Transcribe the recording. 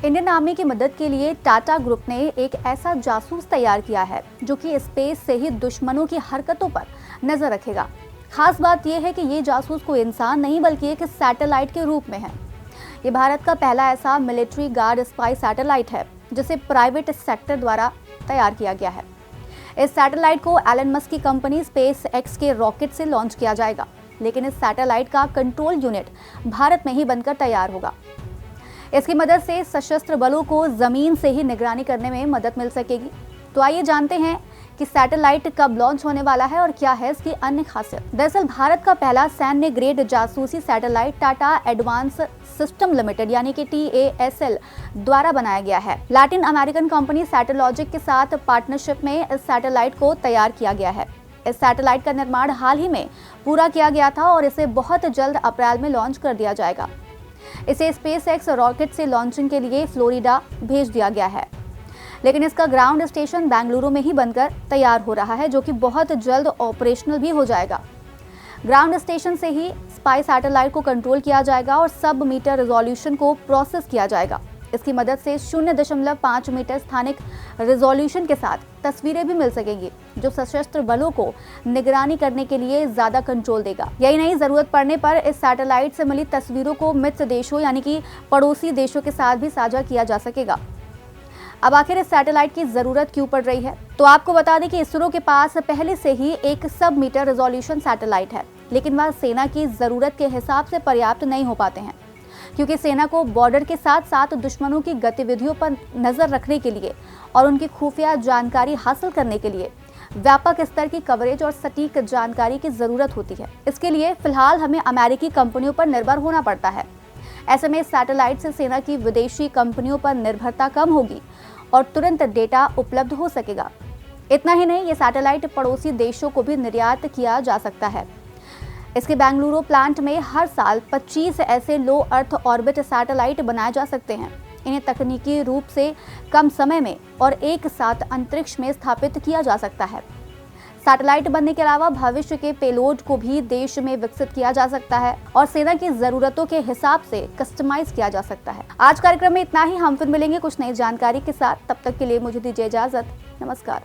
Indian army की मदद के लिए टाटा ग्रुप ने एक ऐसा जासूस तैयार किया है जो कि स्पेस से ही दुश्मनों की हरकतों पर नजर रखेगा। खास बात यह है कि ये जासूस कोई इंसान नहीं बल्कि एक सैटेलाइट के रूप में है। ये भारत का पहला ऐसा मिलिट्री गार्ड स्पाई सैटेलाइट है जिसे प्राइवेट सेक्टर द्वारा तैयार किया गया है। इस सैटेलाइट को एलन मस्क की कंपनी स्पेस एक्स के रॉकेट से लॉन्च किया जाएगा, लेकिन इस सैटेलाइट का कंट्रोल यूनिट भारत में ही बनकर तैयार होगा। इसकी मदद से सशस्त्र बलों को जमीन से ही निगरानी करने में मदद मिल सकेगी। तो आइए जानते हैं कि सैटेलाइट कब लॉन्च होने वाला है और क्या है इसकी अन्य खासियत। दरअसल भारत का पहला सैन्य ग्रेड जासूसी satellite Tata advance system limited यानी कि TASL द्वारा बनाया गया है। लैटिन अमेरिकन कंपनी सैटेलॉजिक के साथ पार्टनरशिप में इस सैटेलाइट को तैयार किया गया है। इस सैटेलाइट का निर्माण हाल ही में पूरा किया गया था और इसे बहुत जल्द अप्रैल में लॉन्च कर दिया जाएगा। इसे स्पेस एक्स रॉकेट से लॉन्चिंग के लिए फ्लोरिडा भेज दिया गया है, लेकिन इसका ग्राउंड स्टेशन बेंगलुरु में ही बनकर तैयार हो रहा है, जो कि बहुत जल्द ऑपरेशनल भी हो जाएगा। ग्राउंड स्टेशन से ही स्पाई सैटेलाइट को कंट्रोल किया जाएगा और सब मीटर रिजोल्यूशन को प्रोसेस किया जाएगा। इसकी मदद से 0.5 मीटर स्थानिक रिजोल्यूशन के साथ तस्वीरें भी मिल सकेंगी, जो सशस्त्र बलों को निगरानी करने के लिए ज्यादा कंट्रोल देगा। यही नहीं, जरूरत पड़ने पर इस सैटेलाइट से मिली तस्वीरों को मित्र देशों यानी कि पड़ोसी देशों के साथ भी साझा किया जा सकेगा। अब आखिर इस सैटेलाइट की जरूरत क्यों पड़ रही है? तो आपको बता दें कि इसरो के पास पहले से ही एक सब मीटर रिजोल्यूशन सैटेलाइट है, लेकिन वह सेना की जरूरत के हिसाब से पर्याप्त नहीं हो पाते हैं, क्योंकि सेना को बॉर्डर के साथ साथ दुश्मनों की गतिविधियों पर नजर रखने के लिए और उनकी खुफिया जानकारी हासिल करने के लिए व्यापक स्तर की कवरेज और सटीक जानकारी की जरूरत होती है। इसके लिए फिलहाल हमें अमेरिकी कंपनियों पर निर्भर होना पड़ता है। ऐसे में सैटेलाइट से सेना की विदेशी कंपनियों पर निर्भरता कम होगी और तुरंत डेटा उपलब्ध हो सकेगा। इतना ही नहीं, ये सैटेलाइट पड़ोसी देशों को भी निर्यात किया जा सकता है। इसके बेंगलुरु प्लांट में हर साल 25 ऐसे लो अर्थ ऑर्बिट सैटेलाइट बनाए जा सकते हैं। इन्हें तकनीकी रूप से कम समय में और एक साथ अंतरिक्ष में स्थापित किया जा सकता है। सैटेलाइट बनने के अलावा भविष्य के पेलोड को भी देश में विकसित किया जा सकता है और सेना की जरूरतों के हिसाब से कस्टमाइज किया जा सकता है। आज कार्यक्रम में इतना ही। हम फिर मिलेंगे कुछ नई जानकारी के साथ। तब तक के लिए मुझे दीजिए इजाजत। नमस्कार।